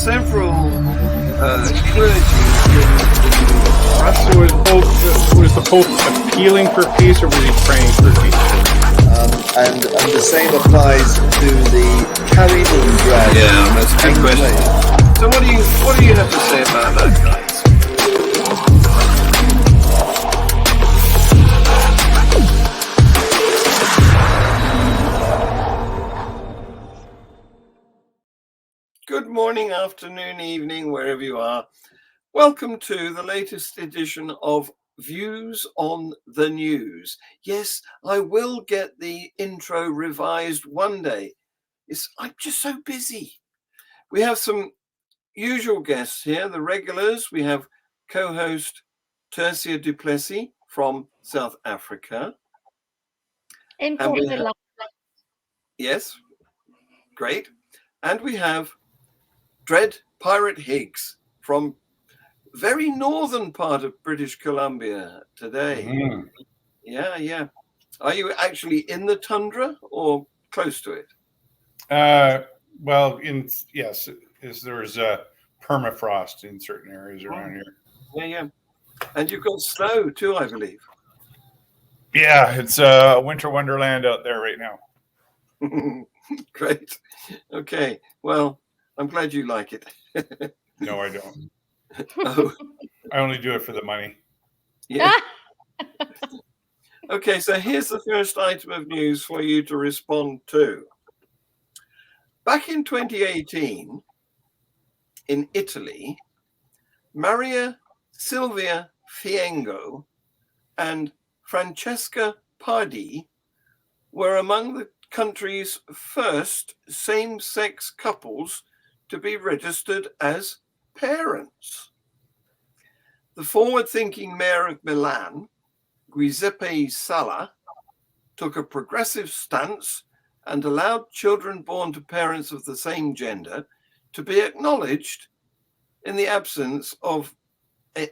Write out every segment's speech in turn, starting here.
several clergy in Russia. So was the Pope appealing for peace, or was he praying for peace? And the same applies to the Kaliningrad. Yeah, that's a good question. So what do you have to say about that, guys? Good morning, afternoon, evening, wherever you are. Welcome to the latest edition of Views on the News. Yes, I will get the intro revised one day. I'm just so busy. We have some usual guests here, the regulars. We have co-host Tersia du Plessis from South Africa. Yes, great. And we have Dread Pirate Higgs from very northern part of British Columbia today. Yeah. Are you actually in the tundra or close to it? Well, yes, there's permafrost in certain areas around here. Yeah. And you've got snow too, I believe. Yeah, it's a winter wonderland out there right now. Great. Okay. Well, I'm glad you like it. No, I don't. Oh. I only do it for the money. Yeah. Okay, so here's the first item of news for you to respond to. Back in 2018, in Italy, Maria Silvia Fiengo and Francesca Pardi were among the country's first same-sex couples to be registered as parents. The forward-thinking mayor of Milan, Giuseppe Sala, took a progressive stance and allowed children born to parents of the same gender to be acknowledged in the absence of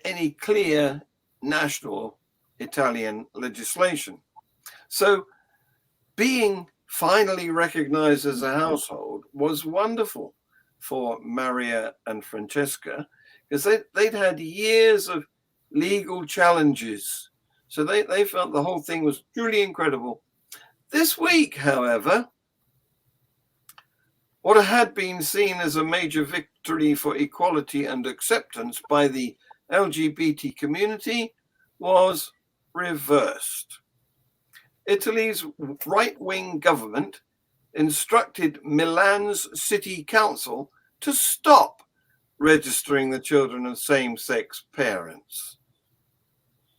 any clear national Italian legislation. So being finally recognized as a household was wonderful for Maria and Francesca, because they'd had years of legal challenges. So they felt the whole thing was truly incredible. This week, however, what had been seen as a major victory for equality and acceptance by the LGBT community was reversed. Italy's right-wing government instructed Milan's city council to stop registering the children of same-sex parents.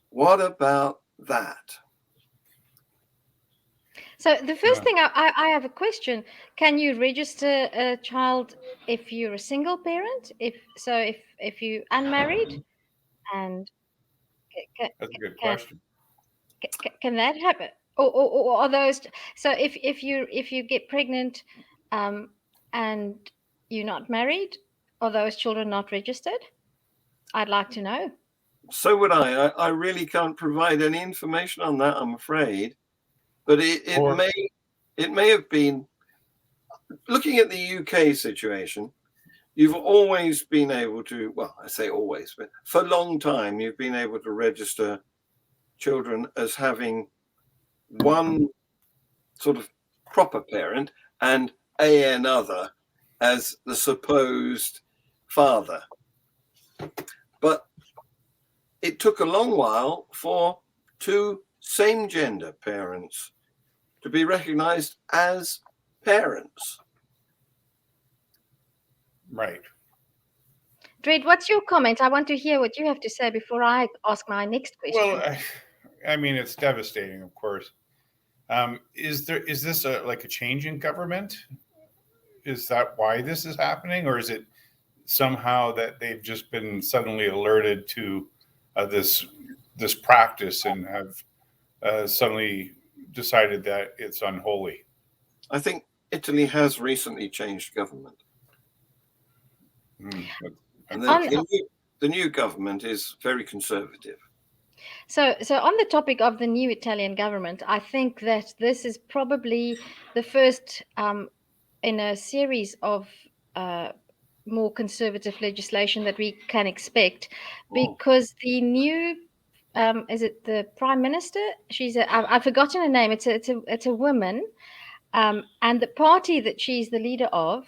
What about that? So the first thing, I have a question. Can you register a child if you're a single parent? If you're unmarried? And That's a good question. Can that happen? Or are those, so if you get pregnant and you're not married, are those children not registered? I'd like to know. So would I. I really can't provide any information on that, I'm afraid. But it may have been, looking at the UK situation, you've always been able to, well, I say always, but for a long time, you've been able to register children as having one sort of proper parent and another as the supposed father. But it took a long while for two same-gender parents to be recognized as parents. Right. Dread, what's your comment? I want to hear what you have to say before I ask my next question. Well, I mean, it's devastating, of course. Is this like a change in government? Is that why this is happening, or is it somehow that they've just been suddenly alerted to this practice and have suddenly decided that it's unholy? I think Italy has recently changed government. And the new government is very conservative. So on the topic of the new Italian government, I think that this is probably the first in a series of more conservative legislation that we can expect, Oh. because the new is it the Prime Minister? I've forgotten her name. It's a woman, and the party that she's the leader of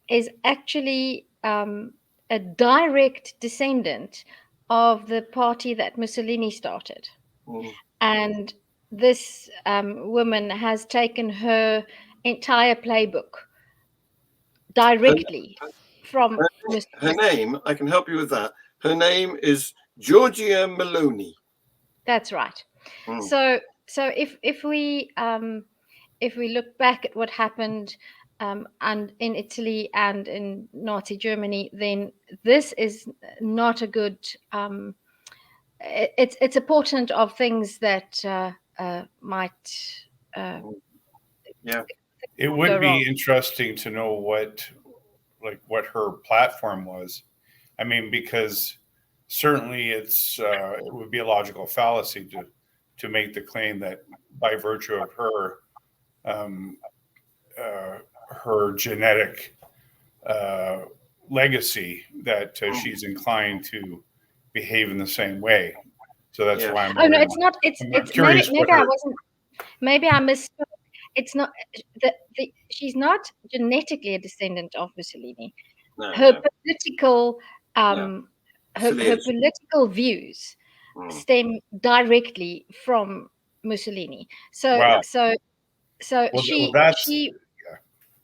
is actually a direct descendant of the party that Mussolini started. Mm. And this woman has taken her entire playbook directly from Her Mussolini. name, I can help you with that. Her name is Giorgia Meloni. That's right. Mm. So if we look back at what happened and in Italy and in Nazi Germany, then this is not a good. It's a portent of things that might. Yeah. It go would be wrong. interesting to know what her platform was. I mean, because certainly it would be a logical fallacy to make the claim that by virtue of her genetic legacy that she's inclined to behave in the same way. So that's Yeah. why I'm. Oh no, it's not. I'm It's curious what maybe I her. wasn't. Maybe I misspoke. It's not she's not genetically a descendant of Mussolini. No, Her no. political her Affiliation. political views Mm. stem directly from Mussolini. So Wow. so so Well, she that's she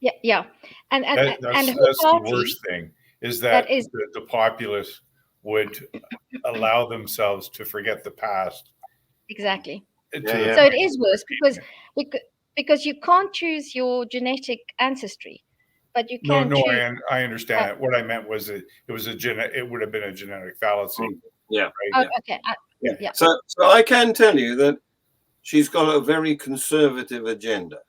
yeah and that's her the party worst thing is that that is the populace would allow themselves to forget the past exactly. to Yeah, the yeah. So it point. is worse because you can't choose your genetic ancestry, but you No, can no, choose. I understand it. What I meant was that it would have been a genetic fallacy, Mm. Yeah. right? Oh, Yeah. okay. Yeah. Yeah. So I can tell you that she's got a very conservative agenda.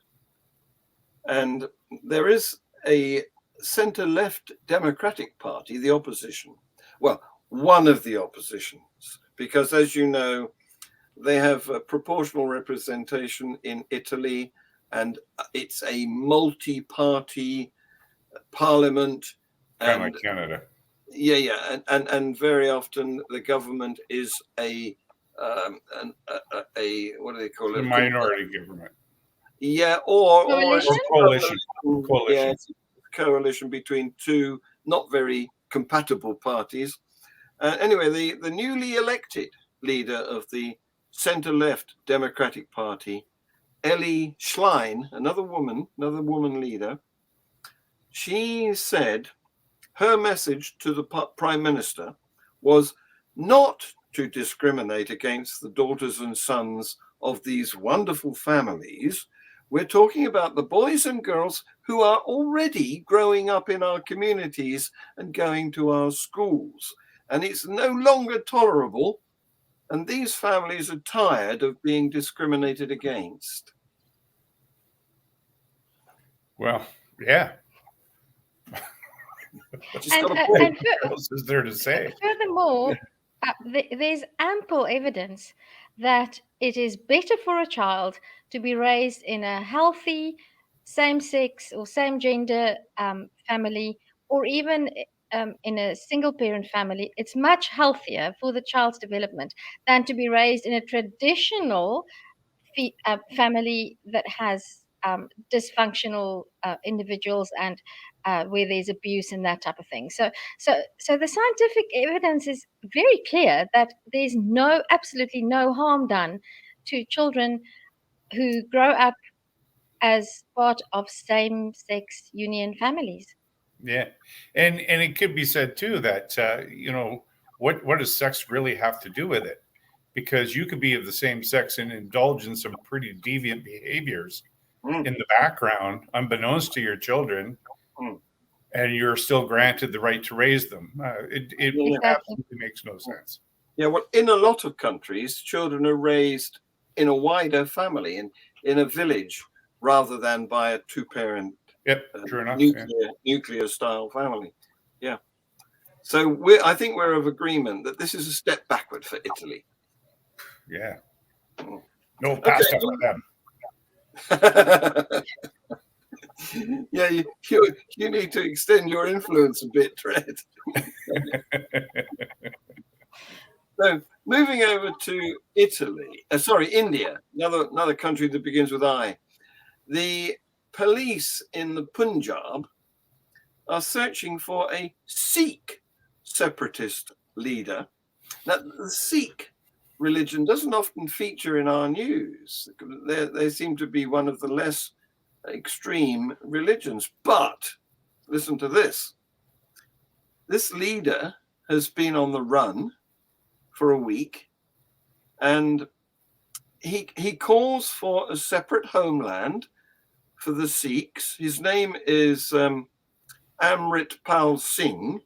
And there is a centre-left Democratic Party, the opposition. Well, one of the oppositions, because as you know, they have a proportional representation in Italy, and it's a multi-party parliament. Kind of And like Canada. yeah, and very often the government is a what do they call A it? minority government. Yeah, or Coalition? Coalition. Yeah, it's a coalition between two not very compatible parties. Anyway, the newly elected leader of the centre-left Democratic Party, Ellie Schlein, another woman leader, she said her message to the Prime Minister was not to discriminate against the daughters and sons of these wonderful families. We're talking about the boys and girls who are already growing up in our communities and going to our schools. And it's no longer tolerable. And these families are tired of being discriminated against. Well, yeah. Just got a And point. What else is there to say? furthermore, there's ample evidence that it is better for a child to be raised in a healthy same-sex or same-gender family, or even in a single-parent family. It's much healthier for the child's development than to be raised in a traditional family that has dysfunctional individuals and where there's abuse and that type of thing. So the scientific evidence is very clear that there's absolutely no harm done to children who grow up as part of same-sex union families. Yeah, and it could be said too that what does sex really have to do with it? Because you could be of the same sex and indulge in some pretty deviant behaviors in the background, unbeknownst to your children, and you're still granted the right to raise them. It Exactly. absolutely makes no sense. Yeah, well, in a lot of countries, children are raised in a wider family, in a village, rather than by a two-parent True enough. nuclear style family. Yeah. So I think we're of agreement that this is a step backward for Italy. Yeah. No pasta for them. Yeah, you need to extend your influence a bit, Trent. So moving over to India, another country that begins with I. The police in the Punjab are searching for a Sikh separatist leader. Now, the Sikh religion doesn't often feature in our news. They seem to be one of the less extreme religions. But listen to this. This leader has been on the run for a week, and he calls for a separate homeland for the Sikhs. His name is Amrit Pal Singh,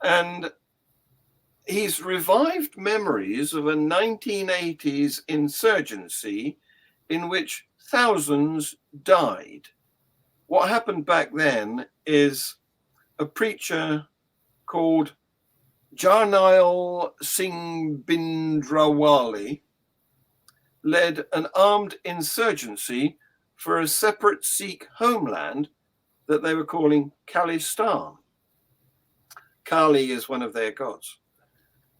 and he's revived memories of a 1980s insurgency in which thousands died. What happened back then is a preacher called Jarnail Singh Bindrawali led an armed insurgency for a separate Sikh homeland that they were calling Khalistan. Kali is one of their gods.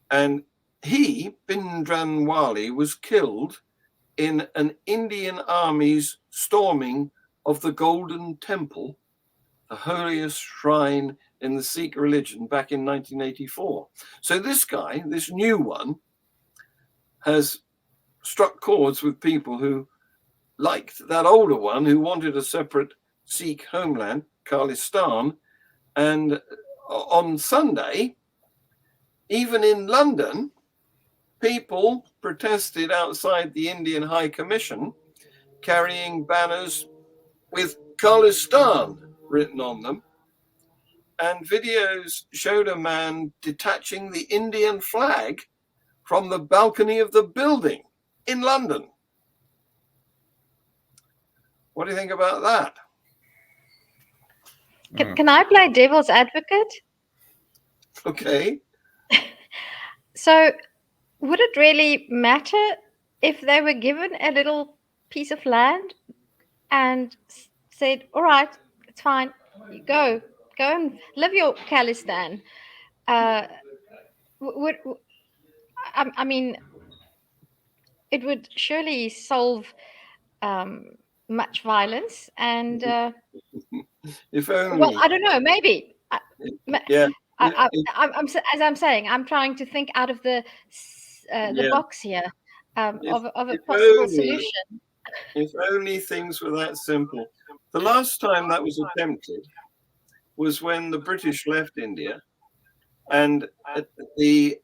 And he, Bindranwale, was killed in an Indian army's storming of the Golden Temple, the holiest shrine in the Sikh religion, back in 1984. So this guy, this new one, has struck chords with people who liked that older one, who wanted a separate Sikh homeland, Khalistan. And on Sunday, even in London, people protested outside the Indian High Commission carrying banners with Khalistan written on them. And videos showed a man detaching the Indian flag from the balcony of the building in London. What do you think about that? Can I play devil's advocate? Okay. So would it really matter if they were given a little piece of land and said, all right, it's fine, you go and live your Khalistan? I mean, it would surely solve much violence. And If only. well, I don't know, maybe. Yeah. As I'm saying, I'm trying to think out of the box here of a possible solution. If only things were that simple. The last time that was attempted was when the British left India, and the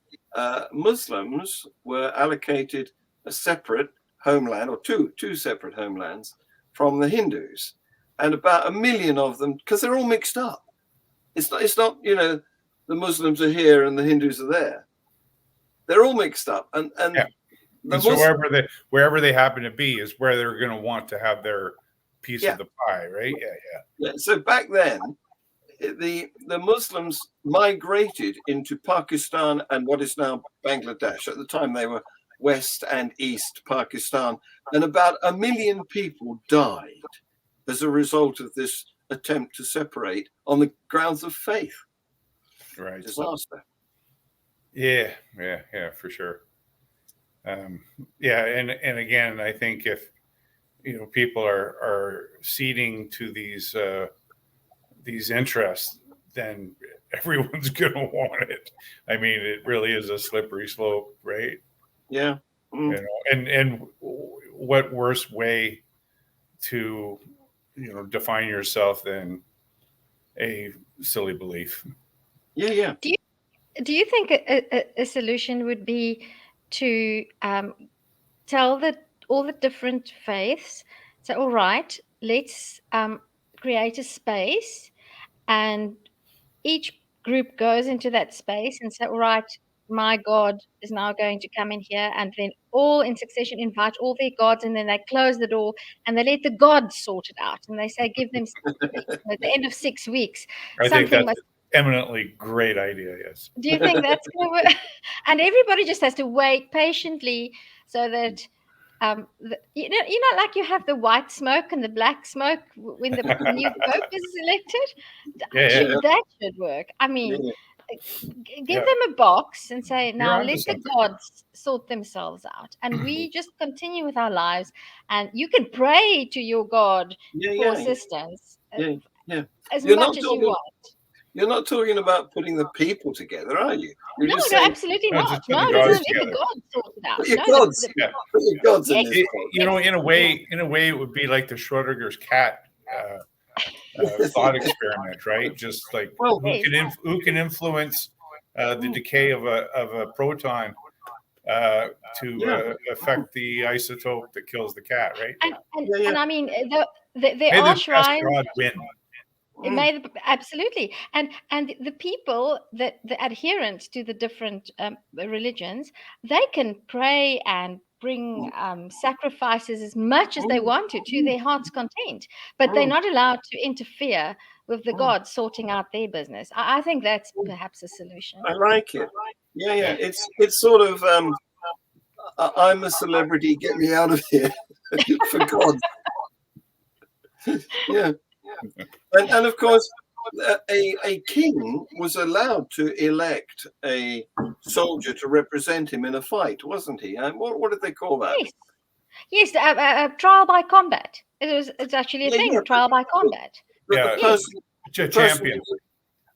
Muslims were allocated a separate homeland, or two separate homelands from the Hindus, and about 1 million of them, because they're all mixed up. It's not the Muslims are here and the Hindus are there. They're all mixed up, and yeah. And so wherever they happen to be is where they're going to want to have their piece of the pie, right? Yeah. So back then, the Muslims migrated into Pakistan and what is now Bangladesh. At the time, they were West and East Pakistan, and about 1 million people died as a result of this attempt to separate on the grounds of faith. Right. Disaster. Yeah, for sure. And again, I think if people are ceding to these interests, then everyone's going to want it. I mean, it really is a slippery slope, right? Yeah. And what worse way to define yourself than a silly belief? Yeah. Do you think a solution would be to tell all the different faiths, say, all right, let's create a space, and each group goes into that space and say, all right, my God is now going to come in here, and then all in succession invite all their gods, and then they close the door and they let the gods sort it out, and they say give them at the end of 6 weeks. I think that's eminently great idea. Yes. Do you think that's going to work? And everybody just has to wait patiently so that like you have the white smoke and the black smoke when the new pope is elected. Yeah. That should work. I mean, Yeah. give them a box and say, You're now onto let the something. gods sort themselves out, and we just continue with our lives. And you can pray to your God for assistance Yeah. as You're much not as you talking. want. You're not talking about putting the people together, are you? You're No, just no, saying absolutely No, not. just put No, the no, no. gods Let the together. gods sort it out. put your No, gods. Yeah. Put your gods in Yes. this. You know, in a way, it would be like the Schrodinger's cat thought experiment, right? Just like Well, who can influence the decay of a proton to affect the isotope that kills the cat, right? And I mean, there May are the best shrines. God win. It may absolutely, and the people the adherents to the different religions, they can pray and bring sacrifices as much as they want to their heart's content, but they're not allowed to interfere with the gods sorting out their business. I think that's perhaps a solution. I like it. Yeah. It's sort of I'm a celebrity. Get me out of here, for God. Yeah, and of course, a king was allowed to elect a soldier to represent him in a fight, wasn't he? And what did they call that? Yes, trial by combat. It's actually a thing. Trial by combat. The person, a champion.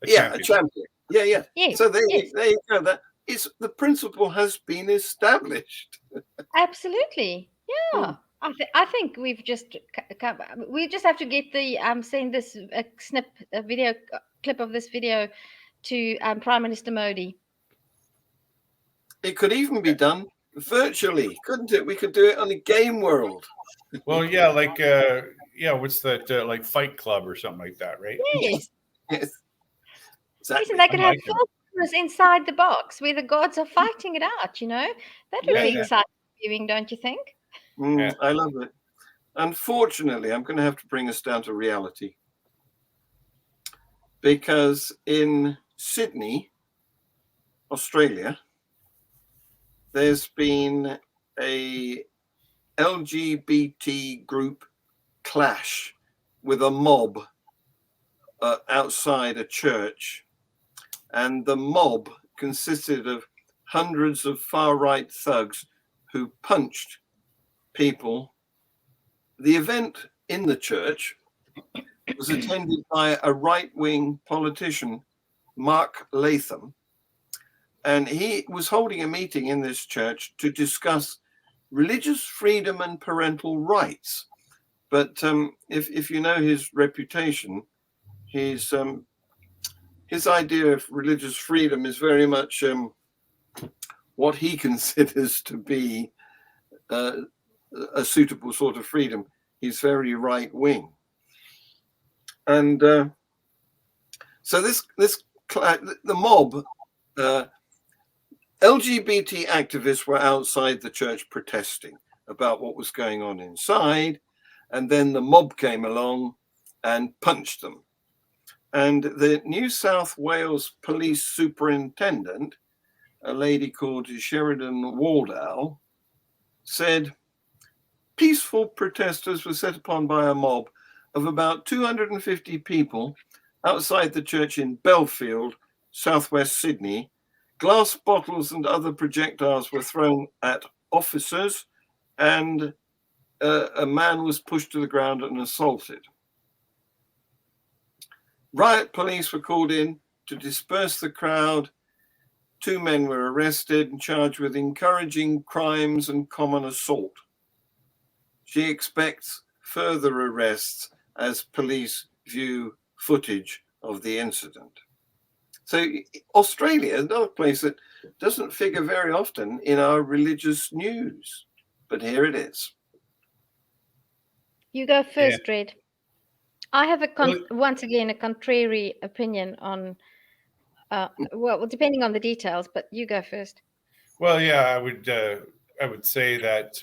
A champion. Yeah. Yes, So there you go. That is, the principle has been established. Absolutely. Yeah. I think we just have to get the send this a video clip of this video to Prime Minister Modi. It could even be done virtually, couldn't it? We could do it on a game world. Well, yeah, like what's that? Like Fight Club or something like that, right? Yes. Yes. Yes, Exactly. and they could have filters inside the box where the gods are fighting it out. That would be exciting viewing, don't you think? I love it. Unfortunately, I'm going to have to bring us down to reality, because in Sydney, Australia, there's been a LGBT group clash with a mob outside a church, and the mob consisted of hundreds of far-right thugs who punched people. The event in the church was attended by a right-wing politician, Mark Latham, and he was holding a meeting in this church to discuss religious freedom and parental rights. But if you know his reputation, his idea of religious freedom is very much what he considers to be a suitable sort of freedom. He's very right wing, and so the mob, LGBT activists were outside the church protesting about what was going on inside, and then the mob came along and punched them. And the New South Wales police superintendent, a lady called Sheridan Waldau, said peaceful protesters were set upon by a mob of about 250 people outside the church in Belfield, southwest Sydney. Glass bottles and other projectiles were thrown at officers, and a man was pushed to the ground and assaulted. Riot police were called in to disperse the crowd. 2 men were arrested and charged with encouraging crimes and common assault. She expects further arrests as police view footage of the incident. So Australia is another place that doesn't figure very often in our religious news, but here it is. You go first, Red. I have once again a contrary opinion on, well, depending on the details, but you go first. Well, yeah, I would say that.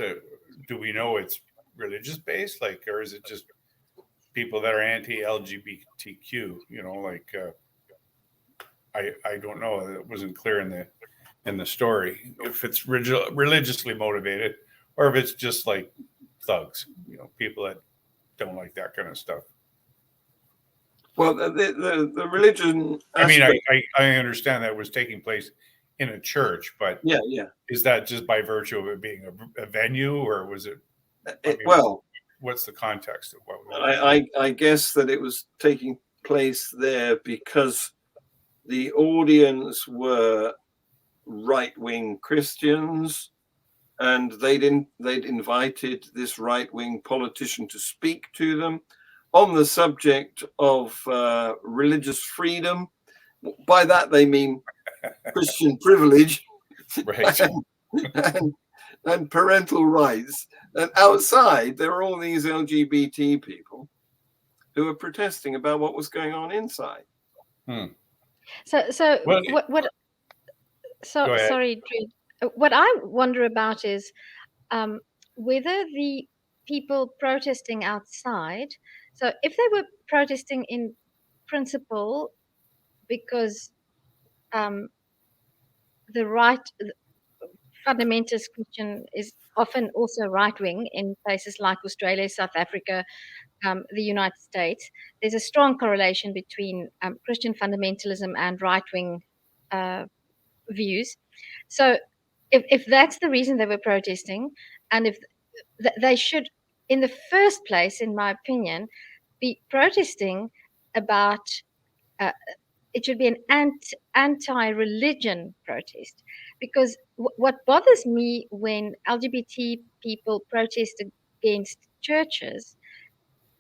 Do we know it's religious based, like, or is it just people that are anti-LGBTQ? I don't know. It wasn't clear in the story if it's religiously motivated or if it's just like thugs, people that don't like that kind of stuff. Well, the religion I mean, aspect, I understand that it was taking place in a church, but yeah. is that just by virtue of it being a venue, or was it? Well, what's the context of what was I guess that it was taking place there because the audience were right-wing Christians, and they'd invited this right-wing politician to speak to them on the subject of religious freedom. By that they mean Christian privilege, right? and parental rights. And outside, there were all these LGBT people who were protesting about what was going on inside. So Well, what? So sorry, Drew. What I wonder about is whether the people protesting outside. So if they were protesting in principle because the fundamentalist Christian is often also right wing in places like Australia, South Africa, the United States. There's a strong correlation between Christian fundamentalism and right wing views. So if that's the reason they were protesting, and if they should, in the first place, in my opinion, be protesting about it should be an anti-religion protest, because what bothers me when LGBT people protest against churches,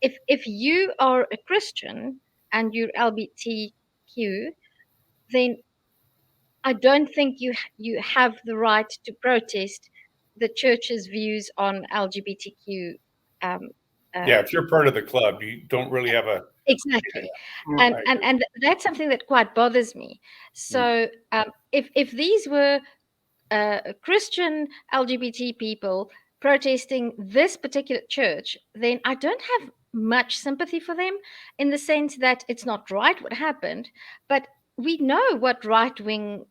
if you are a Christian and you're LGBTQ, then I don't think you have the right to protest the church's views on LGBTQ. If you're part of the club, you don't really have a Exactly, Right. and that's something that quite bothers me. So if these were Christian LGBT people protesting this particular church, then I don't have much sympathy for them, in the sense that it's not right what happened, but we know what right-wing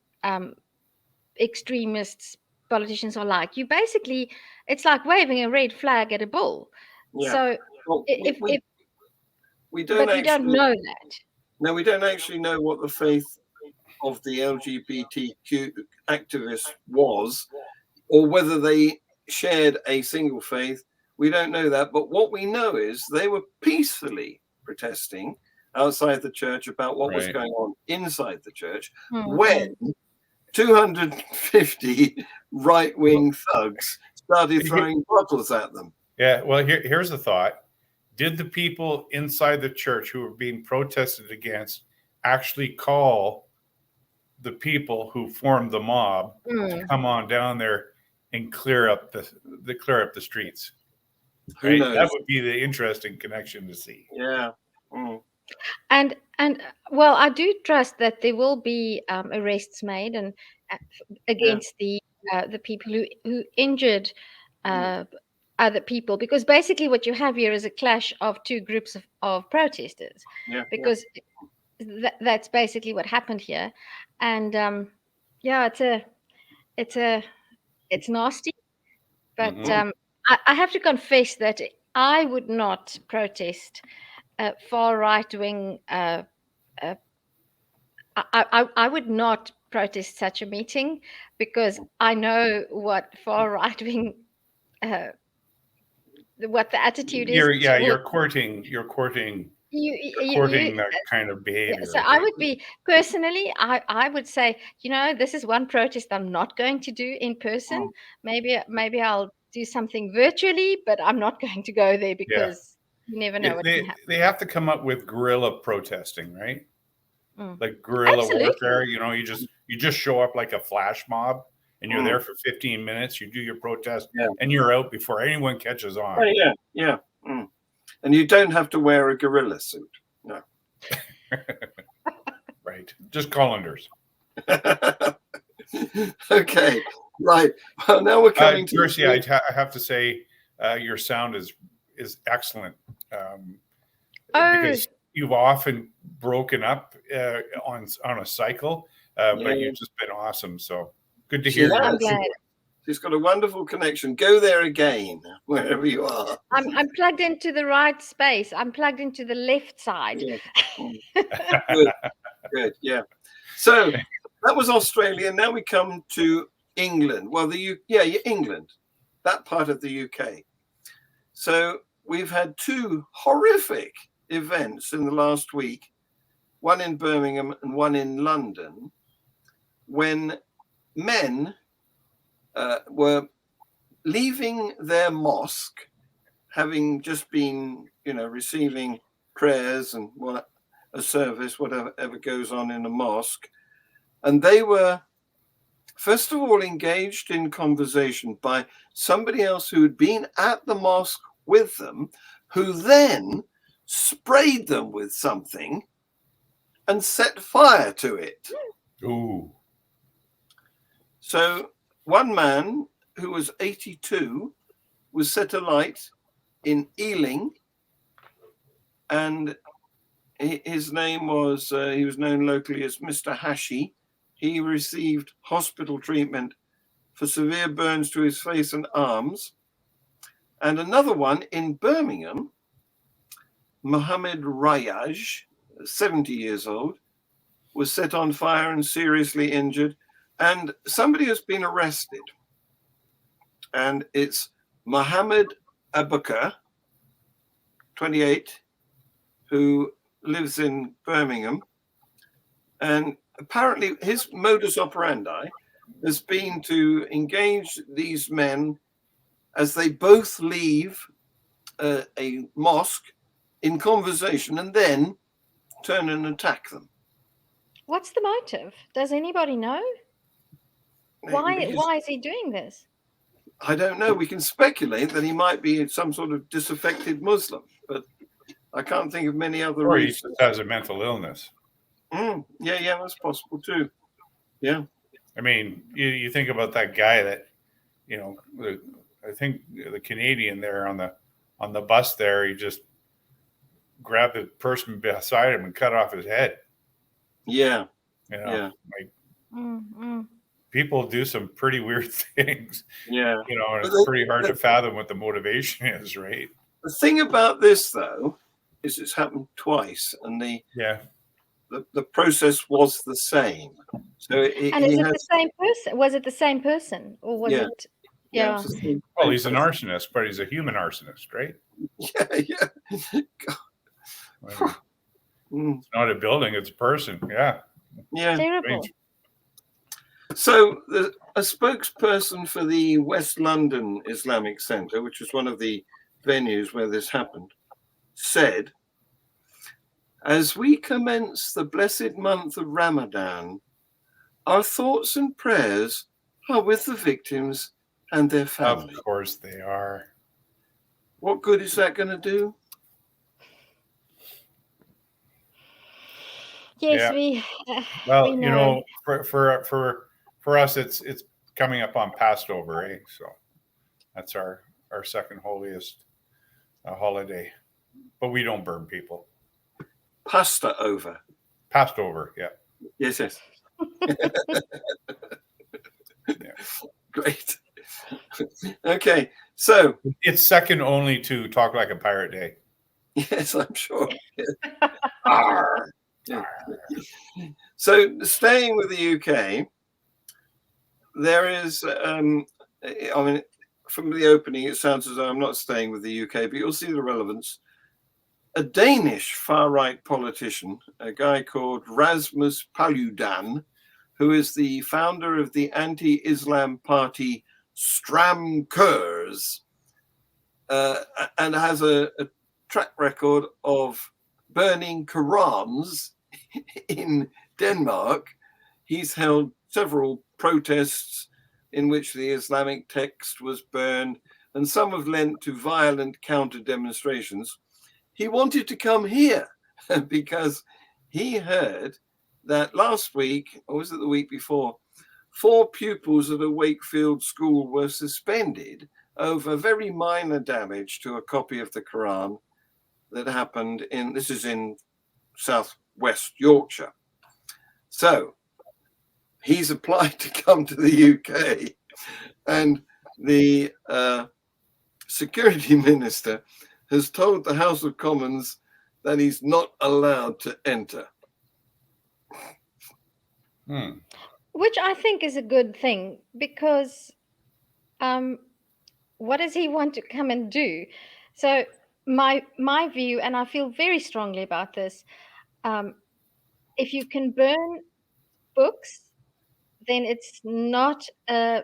extremists, politicians are like. You basically, it's like waving a red flag at a bull. Yeah. So Well, if we don't but we don't know that. No, we don't actually know what the faith of the LGBTQ activists was, or whether they shared a single faith. We don't know that. But what we know is they were peacefully protesting outside the church about what was going on inside the church, when 250 right-wing thugs started throwing bottles at them. Yeah, well, here's the thought. Did the people inside the church who were being protested against actually call the people who formed the mob to come on down there and clear up the streets? Who knows? That would be the interesting connection to see. Yeah. And well, I do trust that there will be arrests made and against the people who injured other people, because basically what you have here is a clash of two groups of protesters. Because that's basically what happened here, and it's nasty, but I have to confess that I would not protest far right wing. I would not protest such a meeting, because I know what far right wing, what the attitude is. You're courting that kind of behavior. So I would be personally, I would say, this is one protest I'm not going to do in person. Maybe I'll do something virtually, but I'm not going to go there, because you never know what can happen. They have to come up with guerrilla protesting, right? Like guerrilla warfare. You just show up like a flash mob, and you're there for 15 minutes. You do your protest, and you're out before anyone catches on. Oh, yeah. And you don't have to wear a gorilla suit. No. Right. Just colanders. Okay. Right. Well, now we're coming to Tersia, I have to say, your sound is excellent. Because you've often broken up on a cycle, but you've just been awesome. So good to hear. I'm glad. He's got a wonderful connection. Go there again, wherever you are. I'm plugged into the right space. I'm plugged into the left side. Yeah. Good, good, yeah. So that was Australia. Now we come to England. Well, England, that part of the UK. So we've had two horrific events in the last week, one in Birmingham and one in London, when men were leaving their mosque, having just been, receiving prayers and a service, whatever goes on in a mosque. And they were, first of all, engaged in conversation by somebody else who had been at the mosque with them, who then sprayed them with something and set fire to it. Ooh. So one man who was 82 was set alight in Ealing, and his name was, he was known locally as Mr. Hashi. He received hospital treatment for severe burns to his face and arms. And another one in Birmingham, Mohammed Rayaj, 70 years old, was set on fire and seriously injured. And somebody has been arrested. And it's Mohammed Abukar, 28, who lives in Birmingham. And apparently his modus operandi has been to engage these men as they both leave a mosque in conversation and then turn and attack them. What's the motive? Does anybody know? Why is he doing this? I don't know. We can speculate that he might be some sort of disaffected Muslim, but I can't think of many other Or he reasons. just has a mental illness. Yeah, that's possible too. Yeah. I mean, you think about that guy that, I think the Canadian there on the bus there, he just grabbed the person beside him and cut off his head. Yeah. People do some pretty weird things. Yeah. And it's pretty hard to fathom what the motivation is, right? The thing about this, though, is it's happened twice, and the process was the same. So the same person? Was it the same person, or was it? Yeah. Well, he's an arsonist, but he's a human arsonist, right? Yeah. It's not a building; it's a person. Yeah. Yeah. Terrible. So a spokesperson for the West London Islamic Centre, which is one of the venues where this happened, said, "As we commence the blessed month of Ramadan, our thoughts and prayers are with the victims and their families." Of course they are. What good is that going to do? Yes, yeah. we know. For us, it's coming up on Passover, eh? So that's our second holiest holiday, but we don't burn people. Pasta over. Passed over, yeah. Yes. Yeah. Great. Okay, so it's second only to Talk Like a Pirate Day. Yes, I'm sure. Arr. Yeah. So, staying with the UK, there is, from the opening, it sounds as though I'm not staying with the UK, but you'll see the relevance. A Danish far-right politician, a guy called Rasmus Paludan, who is the founder of the anti-Islam party Stram Kurs, and has a track record of burning Qurans in Denmark. He's held several protests in which the Islamic text was burned, and some have lent to violent counter demonstrations. He wanted to come here because he heard that last week, or was it the week before, 4 pupils at a Wakefield school were suspended over very minor damage to a copy of the Quran that happened this is in southwest Yorkshire. So he's applied to come to the UK And the security minister has told the House of Commons that he's not allowed to enter. Which I think is a good thing, because what does he want to come and do? So my view, and I feel very strongly about this, if you can burn books, then it's not a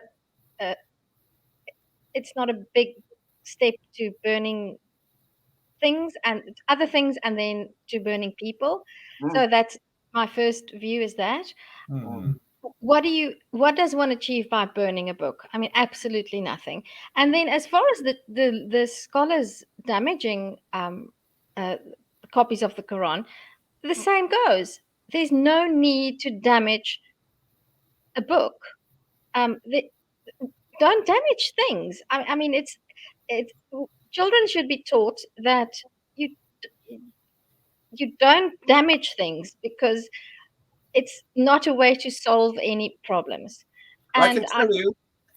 big step to burning things and other things, and then to burning people. So that's my first view, is that. What does one achieve by burning a book? I mean, absolutely nothing. And then, as far as the scholars damaging copies of the Quran, the same goes. There's no need to damage a book. Don't damage things. I mean, it's children should be taught that you don't damage things, because it's not a way to solve any problems. I can tell you.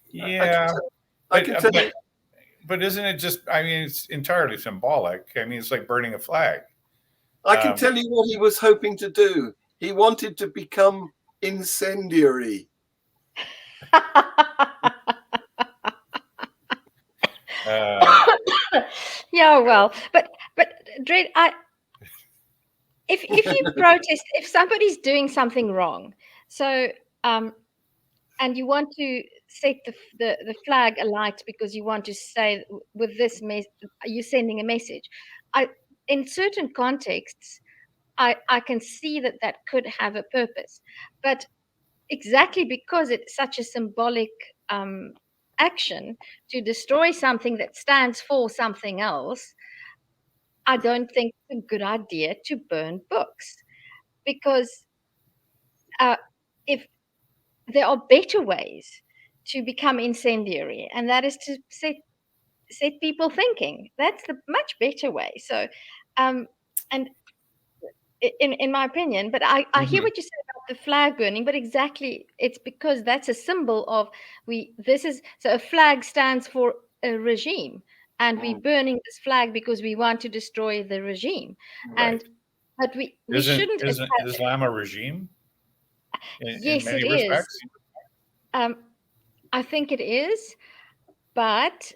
Yeah. I can tell you. But isn't it just, I mean, it's entirely symbolic. I mean, it's like burning a flag. I can tell you what he was hoping to do. He wanted to become incendiary. Yeah, well, but Dred, if you protest, if somebody's doing something wrong, so and you want to set the flag alight because you want to say, with this you're sending a message. In certain contexts, I can see that could have a purpose, but exactly because it's such a symbolic action to destroy something that stands for something else, I don't think it's a good idea to burn books, because if there are better ways to become incendiary, and that is to set people thinking. That's the much better way. So, and in my opinion, but I hear what you said about the flag burning, but exactly, it's because that's a symbol of so a flag stands for a regime, and we're burning this flag because we want to destroy the regime. Right. But we shouldn't. Isn't Islam a regime? Yes, in many it respects? is. I think it is, but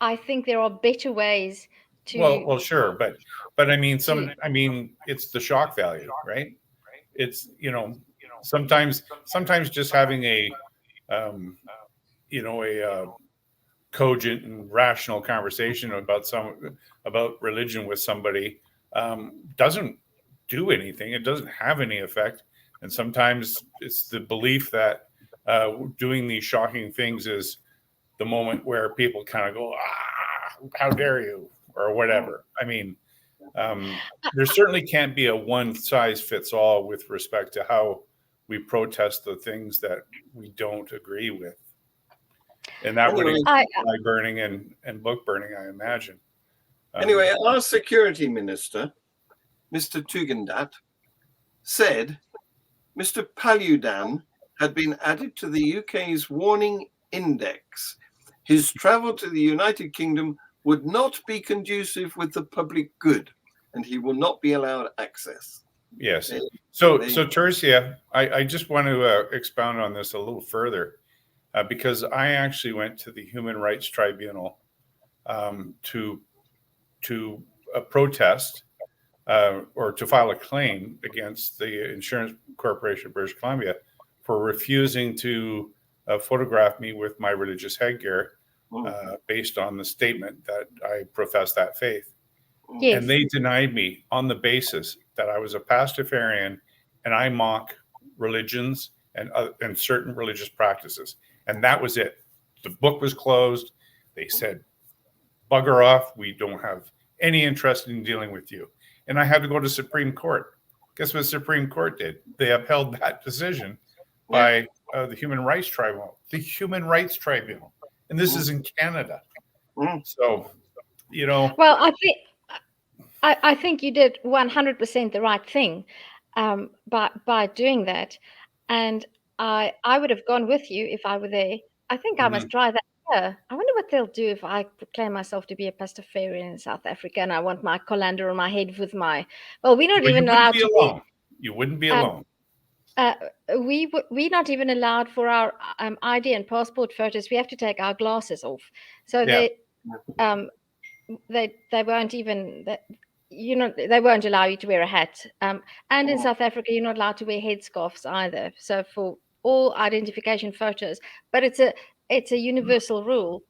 I think there are better ways to. Well, sure, but I mean, it's the shock value, right? It's, sometimes just having a cogent and rational conversation about religion with somebody doesn't do anything. It doesn't have any effect. And sometimes it's the belief that doing these shocking things is the moment where people kind of go, how dare you, or whatever. I mean, there certainly can't be a one size fits all with respect to how we protest the things that we don't agree with. And that would include flag burning and book burning, I imagine. Anyway, our security minister, Mr. Tugendhat, said Mr. Paludan had been added to the UK's warning index. His travel to the United Kingdom would not be conducive with the public good, and he will not be allowed access. Yes. So Tersia, I just want to expound on this a little further, because I actually went to the Human Rights Tribunal to protest or to file a claim against the Insurance Corporation of British Columbia for refusing to photograph me with my religious headgear based on the statement that I profess that faith. Yes. And they denied me on the basis that I was a pastafarian and I mock religions and certain religious practices. And that was it. The book was closed. They said, bugger off. We don't have any interest in dealing with you. And I had to go to Supreme Court. Guess what the Supreme Court did? They upheld that decision by the Human Rights Tribunal. The Human Rights Tribunal. And this is in Canada. So, Well, I think you did 100% the right thing by doing that. And I would have gone with you if I were there. I think I must try that. Yeah. I wonder what they'll do if I proclaim myself to be a Pastafarian in South Africa and I want my colander on my head with my. Well, we're not But even you wouldn't allowed be to alone. You wouldn't be alone. We're not even allowed for our ID and passport photos. We have to take our glasses off. So Yeah. they won't even they won't allow you to wear a hat. And in South Africa, you're not allowed to wear headscarves either. So for all identification photos, but it's a universal rule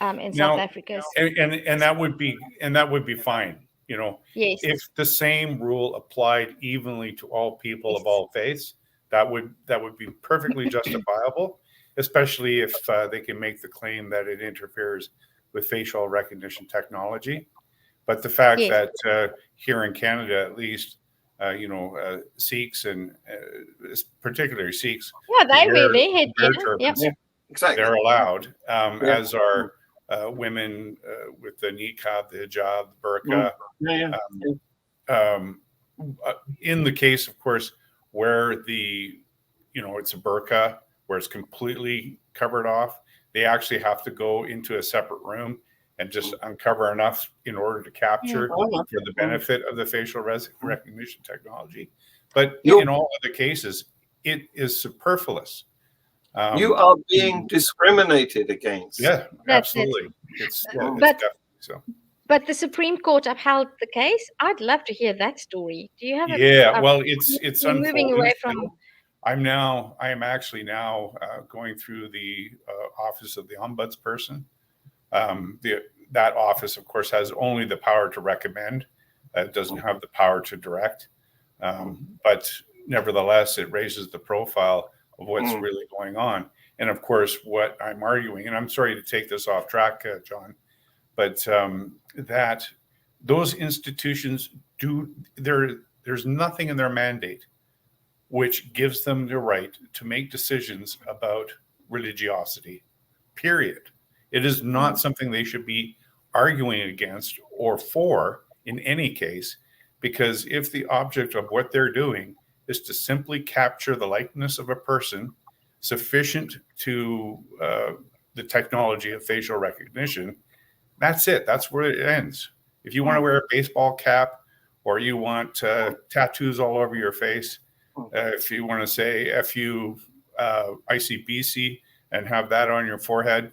in South Africa. And that would be fine. You know, Yes. if the same rule applied evenly to all people of all faiths, that would be perfectly justifiable, especially if they can make the claim that it interferes with facial recognition technology. But the fact that here in Canada, at least, Sikhs and particularly Sikhs, they really Yeah, exactly. they're allowed, as are women with the niqab, the hijab, the burqa. In the case, of course, where it's a burqa, where it's completely covered off, they actually have to go into a separate room and just uncover enough in order to capture for the benefit of the facial recognition technology. But in all other cases, it is superfluous. You are being discriminated against. Yeah, absolutely. It's definitely so. But the Supreme Court upheld the case. I'd love to hear that story. Do you have well, it's moving away from. I am actually now going through the office of the ombudsperson. That office, of course, has only the power to recommend. It doesn't have the power to direct. But nevertheless, it raises the profile of what's really going on. And of course, what I'm arguing, and I'm sorry to take this off track, John, but that those institutions there's nothing in their mandate which gives them the right to make decisions about religiosity, period. It is not something they should be arguing against or for in any case, because if the object of what they're doing is to simply capture the likeness of a person sufficient to the technology of facial recognition, that's it. That's where it ends. If you want to wear a baseball cap or you want tattoos all over your face, if you want to say F you ICBC and have that on your forehead,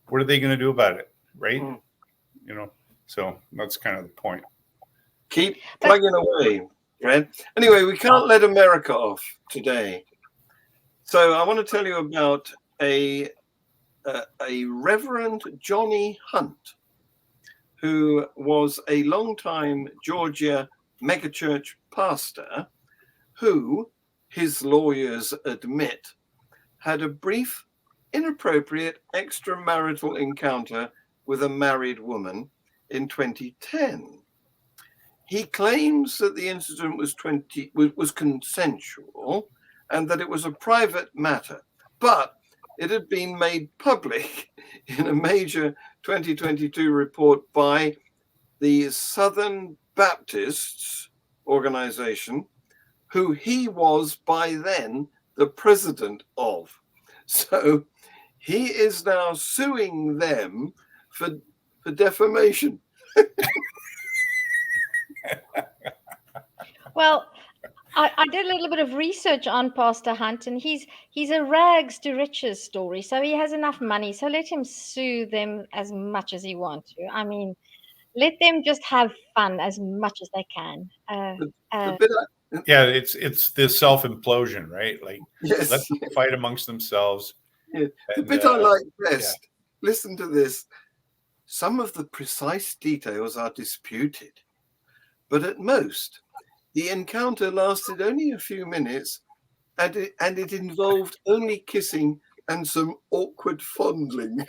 what are they going to do about it? Right? So that's kind of the point. Keep plugging away, Fred. Anyway, we can't let America off today. So I want to tell you about a Reverend Johnny Hunt, who was a long-time Georgia megachurch pastor who, his lawyers admit, had a brief, inappropriate extramarital encounter with a married woman in 2010. He claims that the incident was consensual and that it was a private matter, but it had been made public in a major 2022 report by the Southern Baptists organization, who he was by then the president of. So he is now suing them for defamation. Well, I did a little bit of research on Pastor Hunt, and he's a rags to riches story. So he has enough money. So let him sue them as much as he wants to. I mean, let them just have fun as much as they can. It's this self-implosion, right? Like, let them fight amongst themselves. Yeah. The bit I like best, listen to this. Some of the precise details are disputed, but at most, the encounter lasted only a few minutes, and it involved only kissing and some awkward fondling.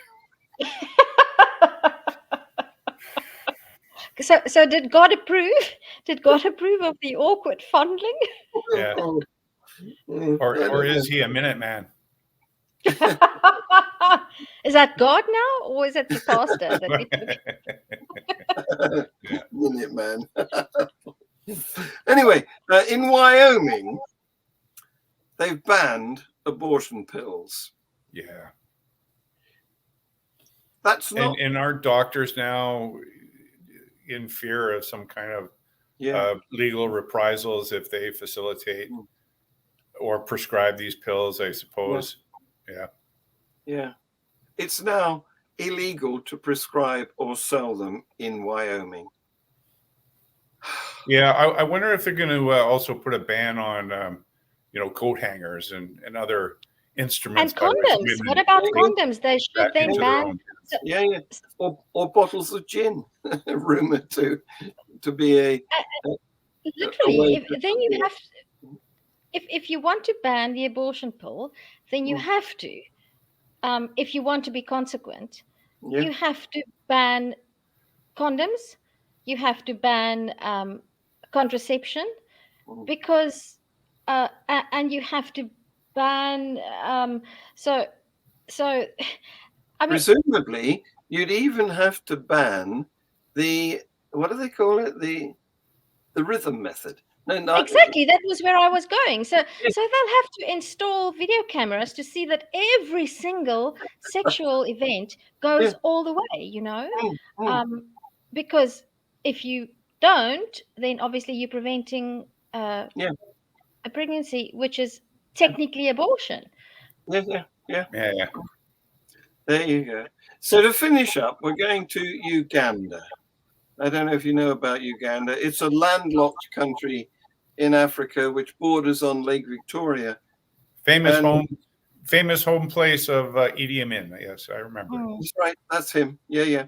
So did God approve? Did God approve of the awkward fondling? Yeah. Or is he a Minuteman? Is that God now, or is it the pastor that we Minuteman. Anyway, in Wyoming, they've banned abortion pills. Yeah. That's not. And are doctors now in fear of some kind of legal reprisals if they facilitate or prescribe these pills, I suppose? Yeah. It's now illegal to prescribe or sell them in Wyoming. Yeah, I wonder if they're going to also put a ban on, coat hangers and other instruments. And condoms. What about condoms? They should then ban. Or bottles of gin, rumored to be a literally. Then you have. If you want to ban the abortion pill, then you have to. If you want to be consequent, you have to ban condoms. You have to ban contraception, because and you have to ban. So I mean, presumably you'd even have to ban the, what do they call it? The rhythm method. No, exactly. That was where I was going. So they'll have to install video cameras to see that every single sexual event goes all the way, because if you don't, then obviously you're preventing a pregnancy, which is technically abortion. Yeah. There you go. So to finish up, we're going to Uganda. I don't know if you know about Uganda. It's a landlocked country in Africa which borders on Lake Victoria. Famous home place of Idi Amin. Yes, I remember. That's right. That's him. Yeah.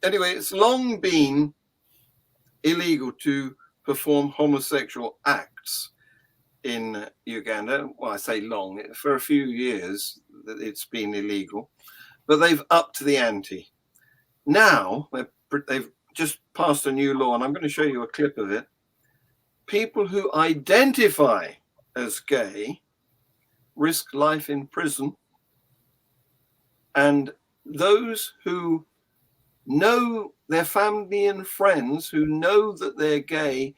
Anyway, it's long been illegal to perform homosexual acts in Uganda. Well, I say long. For a few years, it's been illegal. But they've upped the ante. Now, they've just passed a new law, and I'm going to show you a clip of it. People who identify as gay risk life in prison, and those who know their family and friends who know that they're gay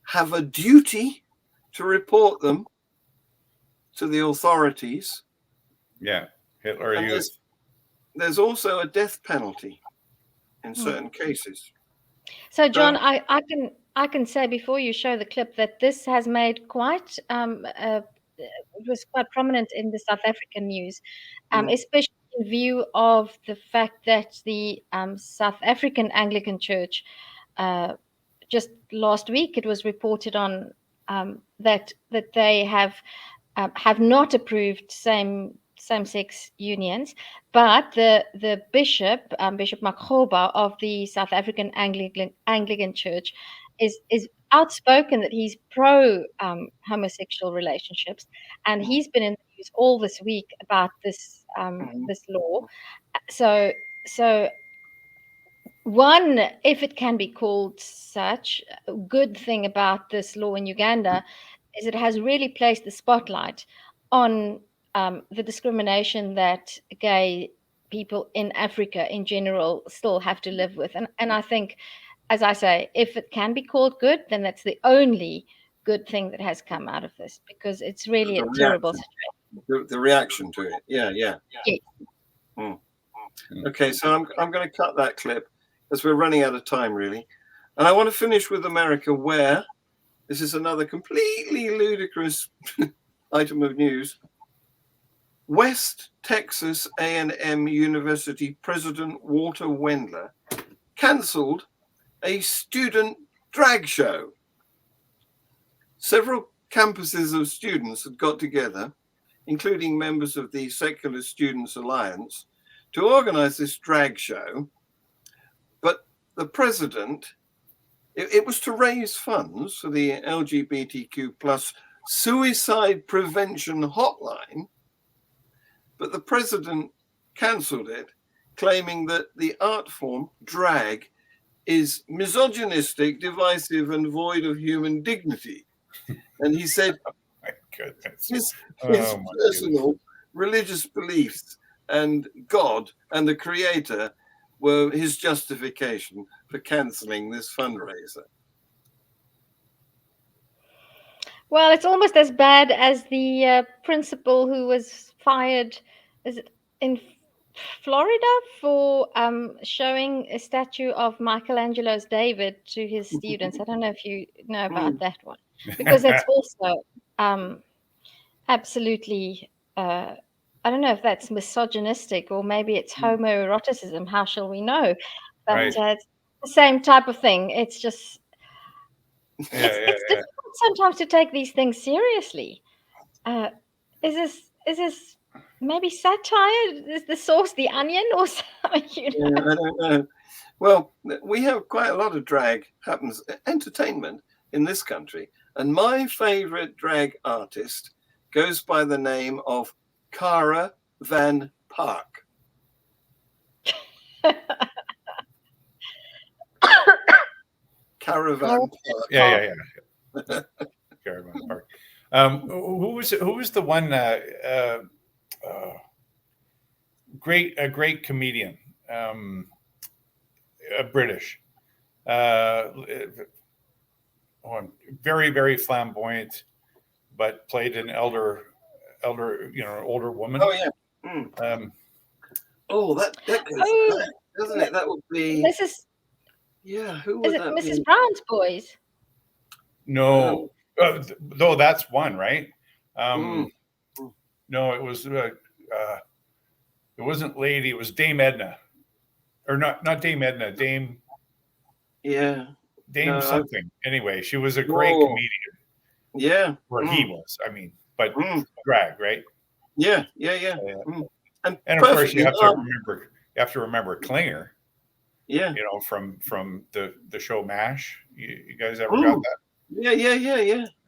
have a duty to report them to the authorities. Yeah, Hitler Youth. There's also a death penalty in certain cases. So, John, I can say before you show the clip that this has made quite it was quite prominent in the South African news, especially in view of the fact that the South African Anglican Church, just last week, it was reported on that they have not approved same-sex unions, but the bishop, Bishop Makgoba of the South African Anglican Church, is outspoken that he's pro homosexual relationships, and he's been in the news all this week about this this law. So one, if it can be called such, a good thing about this law in Uganda is it has really placed the spotlight on the discrimination that gay people in Africa in general still have to live with. And I think, as I say, if it can be called good, then that's the only good thing that has come out of this, because it's really a terrible situation. The reaction to it. Yeah. Okay, so I'm going to cut that clip as we're running out of time, really. And I want to finish with America, where this is another completely ludicrous item of news. West Texas A&M University President Walter Wendler cancelled a student drag show. Several campuses of students had got together, including members of the Secular Students Alliance, to organize this drag show. But the president, it was to raise funds for the LGBTQ plus suicide prevention hotline, but the president cancelled it, claiming that the art form, drag, is misogynistic, divisive, and void of human dignity. And he said his personal religious beliefs and God and the Creator were his justification for cancelling this fundraiser. Well, it's almost as bad as the principal who was fired in Florida for showing a statue of Michelangelo's David to his students. I don't know if you know about that one, because it's also absolutely. I don't know if that's misogynistic or maybe it's homoeroticism. How shall we know? But Right. it's the same type of thing. It's just it's Yeah. difficult sometimes to take these things seriously. Is this maybe satire? Is the source The Onion or something? You know? Yeah, I don't know. Well, we have quite a lot of drag happens, entertainment in this country. And my favorite drag artist goes by the name of Cara Van Park. Caravan Park. Yeah. Caravan Park. Who was the one a great comedian, British, very, very flamboyant, but played an older woman. Oh yeah. That goes back, doesn't it? That would be who would is it that Mrs. be? Brown's Boys? No, though that's one, right? No, it was it wasn't Lady, it was Dame Edna. Or not Dame Edna, Dame something. Anyway, she was a great comedian. Yeah. Or he was, I mean, but drag, right? Yeah. And of course you have to remember Klinger. Yeah. You know, from the show MASH. You guys ever got that?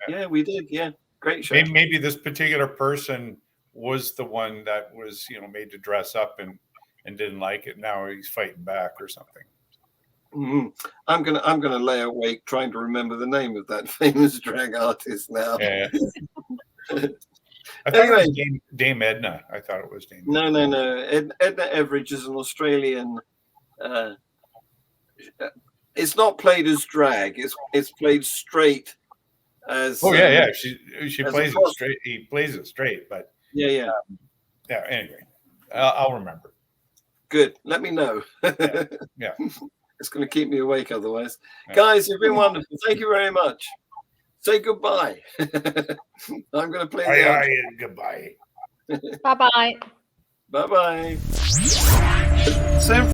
Yeah, we did. Yeah. Great show. Maybe this particular person was the one that was, made to dress up and didn't like it. Now he's fighting back or something. I'm gonna lay awake trying to remember the name of that famous drag artist now. Yeah. I thought it was Dame Edna. I thought it was Dame. No. Edna Everage is an Australian. It's not played as drag. It's played straight as. Oh yeah. She plays it straight. He plays it straight, but yeah. Anyway, I'll remember. Good. Let me know. Yeah. It's going to keep me awake otherwise. Yeah. Guys, you've been wonderful. Thank you very much. Say goodbye. I'm going to play the goodbye. Bye-bye. Bye-bye.